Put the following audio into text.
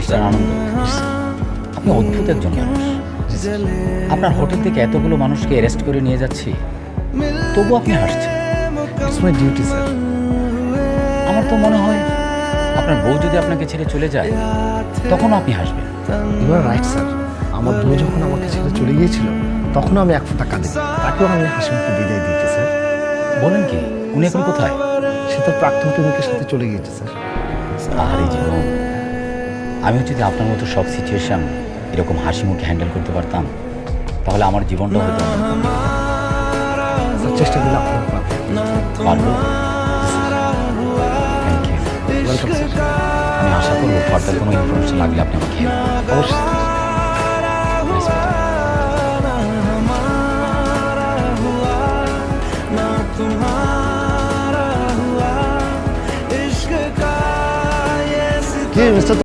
Sir আনন্দ। আপনি অদ্ভুত একজন মানুষ। আপনার হোটেল থেকে এতগুলো মানুষকে অ্যারেস্ট করে নিয়ে যাচ্ছি, তবু আপনি হাসছেন। It's my duty sir. আমার তো মনে হয় আপনার বউ যদি আপনাকে ছেড়ে চলে যায় তখনও আপনি হাসবেন। You are right sir. আমার বউ যখন আমাকে ছেড়ে চলে গিয়েছিল তখনও আমি এক ফোঁটা কাঁদি, তাকেও আমি হাসি মুখে বিদায় দিয়েছি স্যার। বলেন কি, উনি এখন কোথায়? সে তার প্রাক্তন প্রেমিকের সাথে চলে গিয়েছে স্যার। আরে জীবন, আমিও যদি আপনার মতো সব সিচুয়েশন এরকম হাসি মুখে হ্যান্ডেল করতে পারতাম তাহলে আমার জীবনটা হয়তো স্যার, চেষ্টা করলে আপনার পারবেন। পারবো। Thank you. Welcome sir. আমি আশা করবো ফার্দার কোনো ইনফরমেশন লাগলে আপনি আমাকে হেল্প করবেন। অবশ্যই স্যার। কি মিস্টার